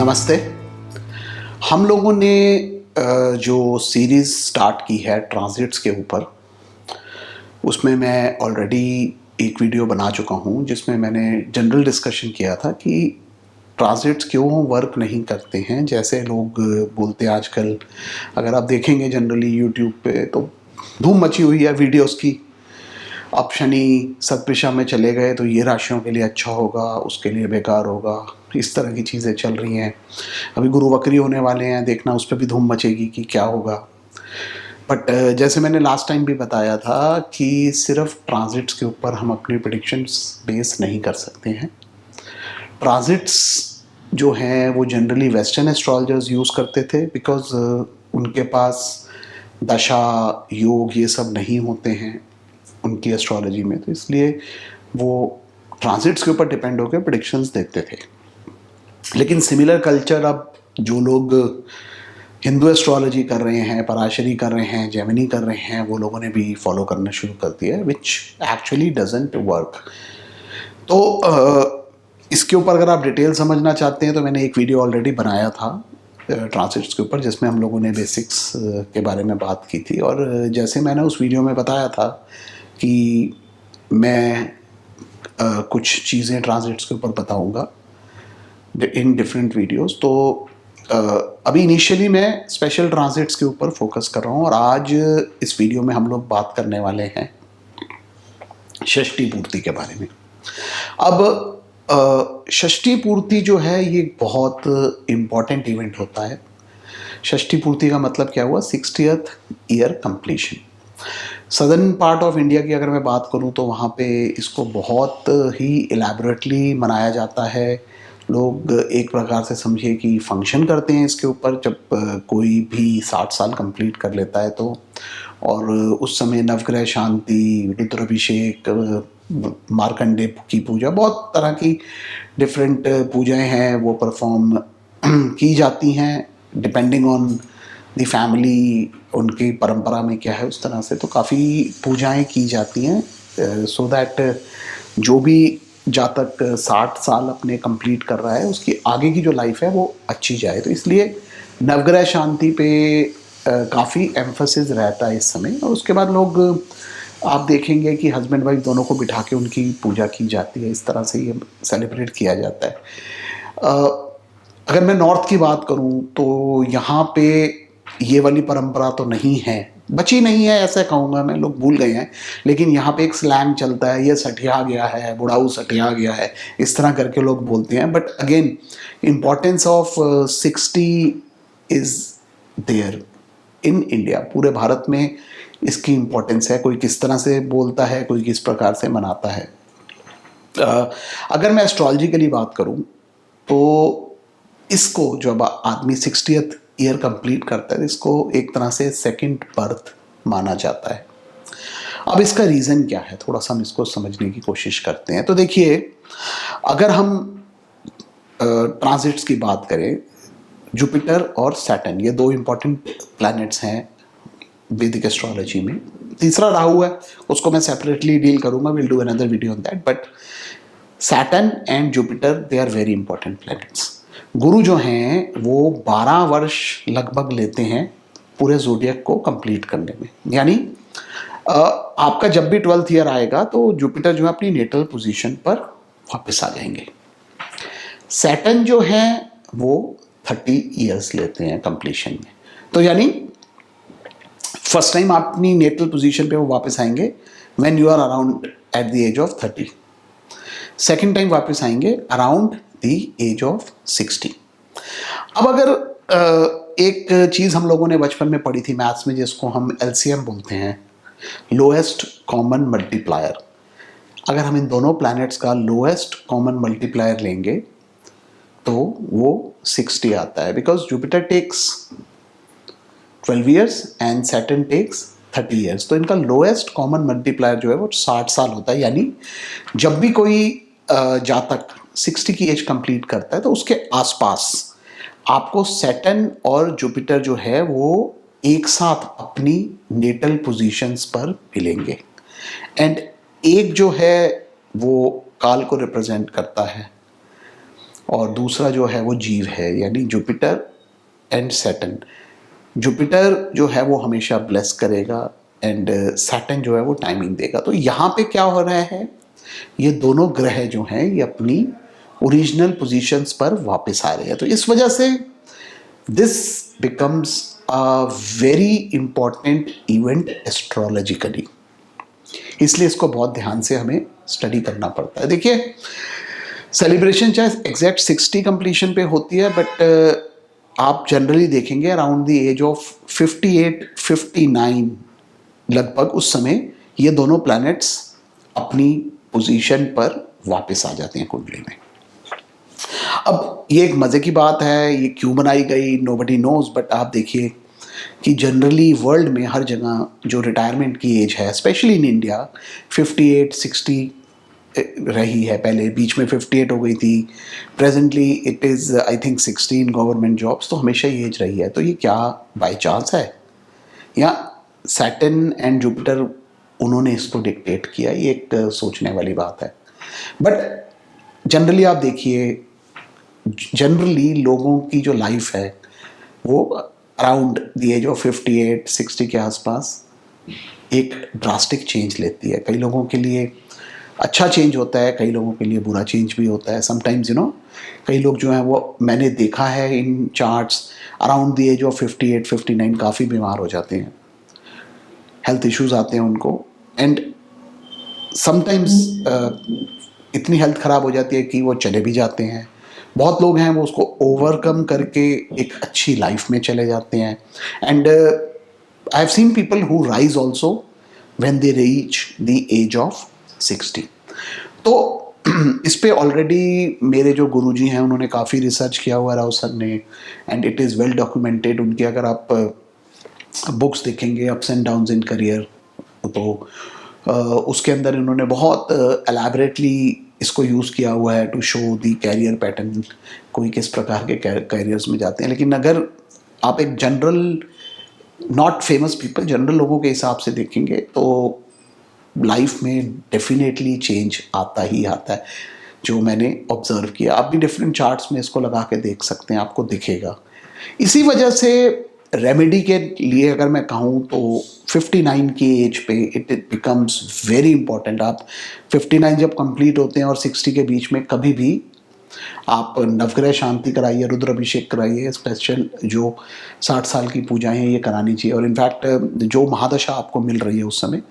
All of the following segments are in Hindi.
नमस्ते। हम लोगों ने जो सीरीज़ स्टार्ट की है ट्रांजिट्स के ऊपर, उसमें मैं ऑलरेडी एक वीडियो बना चुका हूँ जिसमें मैंने जनरल डिस्कशन किया था कि ट्रांजिट्स क्यों वर्क नहीं करते हैं। जैसे लोग बोलते हैं आजकल, अगर आप देखेंगे जनरली यूट्यूब पे तो धूम मची हुई है वीडियोस की। अब शनि सतभिषा में चले गए तो ये राशियों के लिए अच्छा होगा, उसके लिए बेकार होगा, इस तरह की चीज़ें चल रही हैं। अभी गुरु वक्री होने वाले हैं, देखना उस पर भी धूम मचेगी कि क्या होगा। बट जैसे मैंने लास्ट टाइम भी बताया था कि सिर्फ ट्रांजिट्स के ऊपर हम अपनी प्रेडिक्शंस बेस नहीं कर सकते हैं। ट्रांजिट्स जो हैं वो जनरली वेस्टर्न एस्ट्रोलॉजर्स यूज़ करते थे, बिकॉज उनके पास दशा योग ये सब नहीं होते हैं उनकी एस्ट्रोलॉजी में, तो इसलिए वो ट्रांजिट्स के ऊपर डिपेंड होकर प्रेडिक्शंस देते थे। लेकिन सिमिलर कल्चर अब जो लोग हिंदू एस्ट्रोलॉजी कर रहे हैं, पराशरी कर रहे हैं, जेमिनी कर रहे हैं, वो लोगों ने भी फॉलो करना शुरू कर दिया है, विच एक्चुअली डजंट वर्क। तो इसके ऊपर अगर आप डिटेल समझना चाहते हैं तो मैंने एक वीडियो ऑलरेडी बनाया था ट्रांजिट्स के ऊपर, जिसमें हम लोगों ने बेसिक्स के बारे में बात की थी। और जैसे मैंने उस वीडियो में बताया था कि मैं कुछ चीज़ें ट्रांजिट्स के ऊपर बताऊंगा इन डिफरेंट वीडियोस। तो अभी इनिशियली मैं स्पेशल ट्रांजिट्स के ऊपर फोकस कर रहा हूँ, और आज इस वीडियो में हम लोग बात करने वाले हैं षष्ठी पूर्ति के बारे में। अब षष्ठी पूर्ति जो है ये बहुत इम्पॉर्टेंट इवेंट होता है। षष्ठी पूर्ति का मतलब क्या हुआ? 60th year completion. Southern part of India की अगर मैं बात करूं तो वहाँ पे इसको बहुत ही इलेबोरेटली मनाया जाता है। लोग एक प्रकार से समझिए कि फंक्शन करते हैं इसके ऊपर, जब कोई भी 60 साल कंप्लीट कर लेता है तो। और उस समय नवग्रह शांति, रुद्राभिषेक, मार्कंडे की पूजा, बहुत तरह की डिफरेंट पूजाएं हैं वो परफॉर्म की जाती हैं डिपेंडिंग ऑन दी फैमिली, उनकी परंपरा में क्या है उस तरह से। तो काफ़ी पूजाएं की जाती हैं सो दैट जो भी जातक 60 साल अपने कंप्लीट कर रहा है उसकी आगे की जो लाइफ है वो अच्छी जाए। तो इसलिए नवग्रह शांति पे काफ़ी एम्फसिस रहता है इस समय। और उसके बाद लोग आप देखेंगे कि हस्बैंड वाइफ दोनों को बिठा के उनकी पूजा की जाती है, इस तरह से ये सेलिब्रेट किया जाता है। अगर मैं नॉर्थ की बात करूं तो यहाँ पे ये वाली परंपरा तो नहीं है, बची नहीं है ऐसे कहूँगा मैं, लोग भूल गए हैं। लेकिन यहाँ पे एक स्लैंग चलता है, ये सठिया गया है, बुढ़ाऊ सठिया गया है, इस तरह करके लोग बोलते हैं। But again importance of 60 is there in India. पूरे भारत में इसकी इम्पोर्टेंस है। कोई किस तरह से बोलता है, कोई किस प्रकार से मनाता है। अगर मैं एस्ट्रोलॉजिकली बात करूं तो इसको जब आदमी 60th ईयर कंप्लीट करता है, इसको एक तरह से सेकंड बर्थ माना जाता है। अब इसका रीज़न क्या है, थोड़ा सा हम इसको समझने की कोशिश करते हैं। तो देखिए, अगर हम ट्रांजिट्स की बात करें, जुपिटर और सैटर्न ये दो इंपॉर्टेंट प्लैनेट्स हैं वैदिक एस्ट्रोलॉजी में। तीसरा राहु है, उसको मैं सेपरेटली डील करूंगा, will do another video on that. But Saturn and Jupiter they are very important planets. Guru जो हैं वो 12 वर्ष लगभग लेते हैं पूरे ज़ोडिएक को कंप्लीट करने में। यानी आपका जब भी 12th ईयर आएगा तो जुपिटर जो है अपनी नेटल पोजीशन पर वापस आ जाएंगे। सैटर्न जो है वो 30 ईयर्स लेते हैं कंप्लीशन में। तो यानी फर्स्ट टाइम अपनी नेटल पोजीशन पे वो वापस आएंगे when you are around at the age of 30। Second time वापस आएंगे अराउंड द एज ऑफ 60। अब अगर एक चीज़ हम लोगों ने बचपन में पढ़ी थी मैथ्स में, जिसको हम एलसीएम बोलते हैं, लोएस्ट कॉमन मल्टीप्लायर। अगर हम इन दोनों प्लैनेट्स का लोएस्ट कॉमन मल्टीप्लायर लेंगे तो वो 60 आता है, because Jupiter takes 12 years and Saturn takes 30 years. तो इनका लोएस्ट कॉमन मल्टीप्लायर जो है वो 60 साल होता है। यानी जब भी कोई जातक 60 की एज कंप्लीट करता है तो उसके आसपास आपको सैटर्न और जुपिटर जो है वो एक साथ अपनी नेटल पोजीशंस पर मिलेंगे। एंड एक जो है वो काल को रिप्रेजेंट करता है और दूसरा जो है वो जीव है, यानी जुपिटर एंड सैटर्न। जुपिटर जो है वो हमेशा ब्लेस करेगा एंड सैटर्न जो है वो टाइमिंग देगा। तो यहाँ पे क्या हो रहा है, ये दोनों ग्रह जो हैं ये अपनी ओरिजिनल पोजीशंस पर वापस आ रहे हैं। तो इस वजह से this becomes a very important event astrologically, इसलिए इसको बहुत ध्यान से हमें स्टडी करना पड़ता है। देखिए, सेलिब्रेशन चाहे एग्जैक्ट 60 कंप्लीशन पे होती है, बट आप जनरली देखेंगे अराउंड द एज ऑफ 58-59 लगभग उस समय ये दोनों प्लैनेट्स अपनी पोजीशन पर वापस आ जाते हैं कुंडली में। अब ये एक मज़े की बात है, ये क्यों बनाई गई नोबडी नोज, बट आप देखिए कि जनरली वर्ल्ड में हर जगह जो रिटायरमेंट की एज है, स्पेशली इन इंडिया, 58-60 रही है। पहले बीच में 58 हो गई थी, presently it is I think 16 government jobs, तो हमेशा ये एज रही है। तो ये क्या बाई चांस है या सैटर्न एंड जुपिटर उन्होंने इसको डिक्टेट किया? ये एक सोचने वाली बात है। बट जनरली आप देखिए, जनरली लोगों की जो लाइफ है वो अराउंड द एज ऑफ 58-60 के आसपास एक ड्रास्टिक चेंज लेती है। कई लोगों के लिए अच्छा चेंज होता है, कई लोगों के लिए बुरा चेंज भी होता है। समटाइम्स कई लोग जो हैं वो मैंने देखा है in charts around the age of 58-59 काफ़ी बीमार हो जाते हैं, हेल्थ इश्यूज आते हैं उनको, एंड समटाइम्स इतनी हेल्थ ख़राब हो जाती है कि वो चले भी जाते हैं। बहुत लोग हैं वो उसको ओवरकम करके एक अच्छी लाइफ में चले जाते हैं। And I have seen people who rise also when they reach the age of 60। तो इस पे ऑलरेडी मेरे जो गुरुजी हैं उन्होंने काफ़ी रिसर्च किया हुआ है, राव सर ने, and it is well documented. उनकी अगर आप बुक्स देखेंगे, ups and downs in career, तो उसके अंदर इन्होंने बहुत एलैबोरेटली इसको यूज़ किया हुआ है to show the career pattern, कोई किस प्रकार के कैरियर्स में जाते हैं। लेकिन अगर आप एक general, not famous people, general लोगों के हिसाब से देखेंगे तो लाइफ में डेफिनेटली चेंज आता ही आता है, जो मैंने ऑब्जर्व किया। आप भी डिफरेंट चार्ट्स में इसको लगा के देख सकते हैं, आपको दिखेगा। इसी वजह से रेमेडी के लिए अगर मैं कहूँ तो 59 की एज पे इट बिकम्स वेरी इंपॉर्टेंट। आप 59 जब कंप्लीट होते हैं और 60 के बीच में कभी भी आप नवग्रह शांति कराइए, रुद्राभिषेक कराइए, स्पेशल जो 60 साल की पूजाएं हैं ये करानी चाहिए। और इनफैक्ट जो महादशा आपको मिल रही है उस समय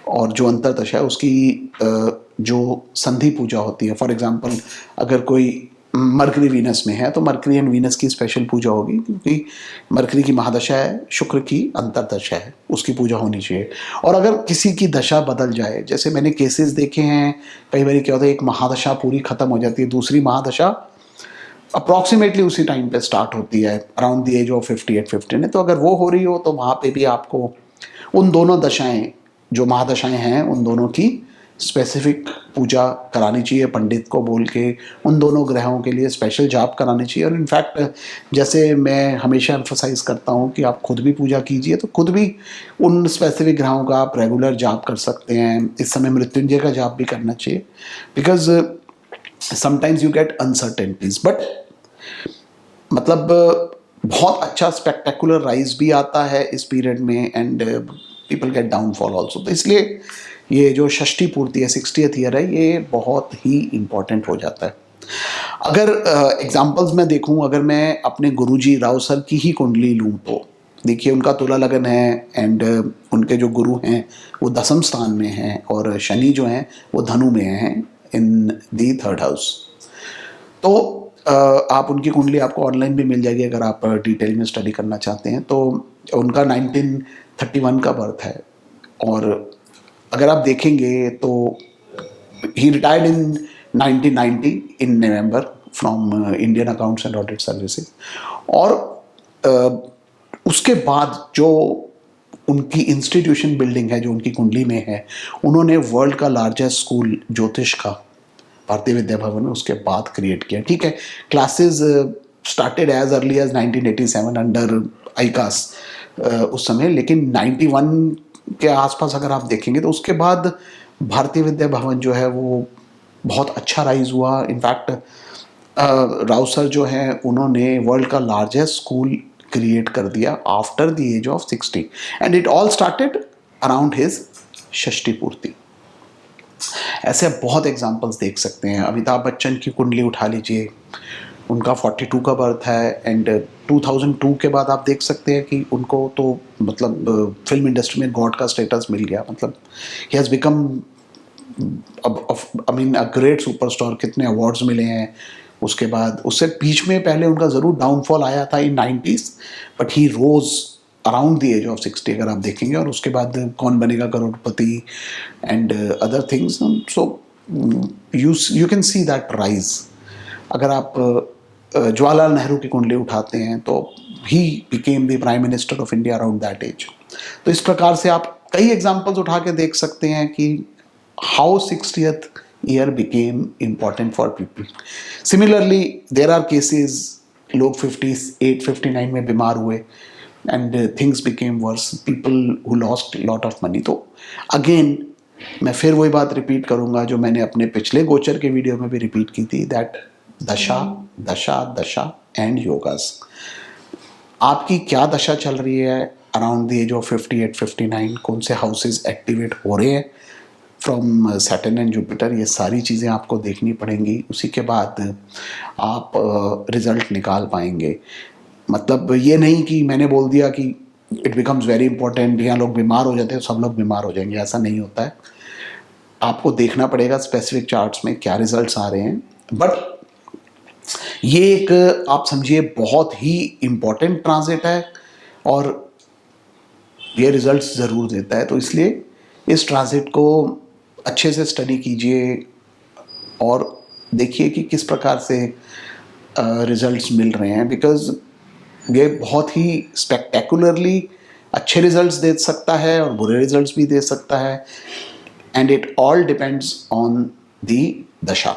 और जो अंतरदशा है उसकी जो संधि पूजा होती है, फॉर एग्जांपल अगर कोई मरकरी वीनस में है तो मरकरी एंड वीनस की स्पेशल पूजा होगी, क्योंकि मरकरी की महादशा है, शुक्र की अंतरदशा है, उसकी पूजा होनी चाहिए। और अगर किसी की दशा बदल जाए, जैसे मैंने केसेस देखे हैं, कई बार क्या होता है एक महादशा पूरी खत्म हो जाती है, दूसरी महादशा अप्रॉक्सीमेटली उसी टाइम पे स्टार्ट होती है अराउंड द एज ऑफ 58-59। तो अगर वो हो रही हो तो वहाँ पे भी आपको उन दोनों दशाएं, जो महादशाएं हैं, उन दोनों की स्पेसिफिक पूजा करानी चाहिए, पंडित को बोल के उन दोनों ग्रहों के लिए स्पेशल जाप करानी चाहिए। और इनफैक्ट जैसे मैं हमेशा एम्फोसाइज करता हूँ कि आप खुद भी पूजा कीजिए, तो खुद भी उन स्पेसिफिक ग्रहों का आप रेगुलर जाप कर सकते हैं। इस समय मृत्युंजय का जाप भी करना चाहिए, because sometimes you get uncertainties, but मतलब बहुत अच्छा स्पेक्टेकुलर राइज भी आता है इस पीरियड में, and people get downfall also. तो इसलिए ये जो षष्ठी पूर्ति है, 60th ईयर है, ये बहुत ही इम्पॉर्टेंट हो जाता है। अगर एग्जांपल्स मैं देखूं, अगर मैं अपने गुरुजी राव सर की ही कुंडली लूं तो देखिए उनका तुला लगन है, एंड उनके जो गुरु हैं वो 10वें स्थान में हैं, और शनि जो हैं वो धनु में हैं इन दी 3rd हाउस। तो आप उनकी कुंडली आपको ऑनलाइन भी मिल जाएगी अगर आप डिटेल में स्टडी करना चाहते हैं। तो उनका 1931 का बर्थ है, और अगर आप देखेंगे तो he retired in 1990 in November from Indian accounts and audit services. और उसके बाद जो उनकी इंस्टीट्यूशन बिल्डिंग है जो उनकी कुंडली में है, उन्होंने वर्ल्ड का लार्जेस्ट स्कूल ज्योतिष का भारतीय विद्या भवन में उसके बाद क्रिएट किया। ठीक है, classes started as early as 1987 under आईकास उस समय, लेकिन 91 के आसपास अगर आप देखेंगे तो उसके बाद भारतीय विद्या भवन जो है वो बहुत अच्छा राइज हुआ। इनफैक्ट राव सर जो हैं उन्होंने वर्ल्ड का लार्जेस्ट स्कूल क्रिएट कर दिया after the age of 60, and it all started around his षष्ठी पूर्ति। ऐसे बहुत एग्जांपल्स देख सकते हैं। अमिताभ बच्चन की कुंडली उठा लीजिए, उनका 42 का बर्थ है, एंड 2002 के बाद आप देख सकते हैं कि उनको तो मतलब फिल्म इंडस्ट्री में गॉड का स्टेटस मिल गया। मतलब he has become I mean a great superstar. कितने अवार्ड्स मिले हैं उसके बाद। उससे बीच में पहले उनका ज़रूर डाउनफॉल आया था in 90s, but he rose around the age of 60 अगर आप देखेंगे। और उसके बाद Kaun Banega Crorepati and other things. So you can see that rise. अगर आप जवाहरलाल नेहरू की कुंडली उठाते हैं तो he became the prime minister of India around that age. तो इस प्रकार से आप कई एग्जाम्पल्स उठा के देख सकते हैं कि how 60th year became important for people. Similarly, there are cases लोग 58, 59 में बीमार हुए and things became worse. People who lost lot of money. तो again मैं फिर वही बात रिपीट करूंगा जो मैंने अपने पिछले गोचर के वीडियो में भी रिपीट की थी, दैट दशा दशा दशा एंड योगास। आपकी क्या दशा चल रही है अराउंड द एज ऑफ 58, 59, कौन से हाउसेज एक्टिवेट हो रहे हैं फ्रॉम सैटर्न एंड जुपिटर, ये सारी चीज़ें आपको देखनी पड़ेंगी। उसी के बाद आप रिजल्ट निकाल पाएंगे। मतलब ये नहीं कि मैंने बोल दिया कि इट बिकम्स वेरी इंपॉर्टेंट, यहाँ लोग बीमार हो जाते हैं सब लोग बीमार हो जाएंगे, ऐसा नहीं होता है। आपको देखना पड़ेगा स्पेसिफिक चार्ट्स में क्या रिजल्ट्स आ रहे हैं। बट ये एक आप समझिए बहुत ही इम्पॉर्टेंट ट्रांजिट है और ये रिजल्ट्स ज़रूर देता है। तो इसलिए इस ट्रांजिट को अच्छे से स्टडी कीजिए और देखिए कि किस प्रकार से रिजल्ट्स मिल रहे हैं, बिकॉज ये बहुत ही स्पेक्टेकुलरली अच्छे रिजल्ट्स दे सकता है और बुरे रिजल्ट्स भी दे सकता है, and it all depends on the दशा।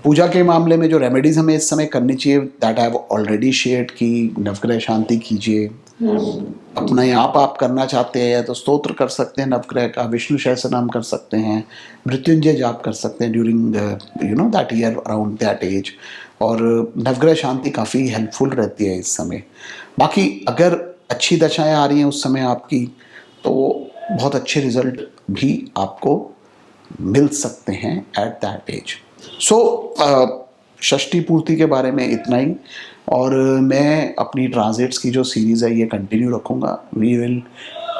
पूजा के मामले में जो रेमेडीज हमें इस समय करनी चाहिए, that I have already shared की नवग्रह शांति कीजिए। अपने आप करना चाहते हैं तो स्तोत्र कर सकते हैं नवग्रह का, विष्णु सहस्रनाम कर सकते हैं, मृत्युंजय जाप कर सकते हैं during that year around that age. और नवग्रह शांति काफ़ी हेल्पफुल रहती है इस समय। बाकी अगर अच्छी दशाएं आ रही हैं उस समय आपकी, तो बहुत अच्छे रिजल्ट भी आपको मिल सकते हैं एट दैट एज। सो षष्ठी पूर्ति के बारे में इतना ही, और मैं अपनी ट्रांजिट्स की जो सीरीज़ है ये कंटिन्यू रखूँगा। We will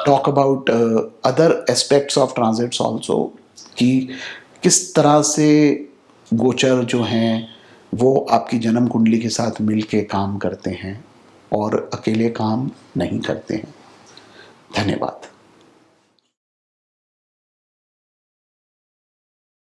talk about other aspects of transits also, कि किस तरह से गोचर जो हैं वो आपकी जन्म कुंडली के साथ मिल के काम करते हैं और अकेले काम नहीं करते हैं। धन्यवाद।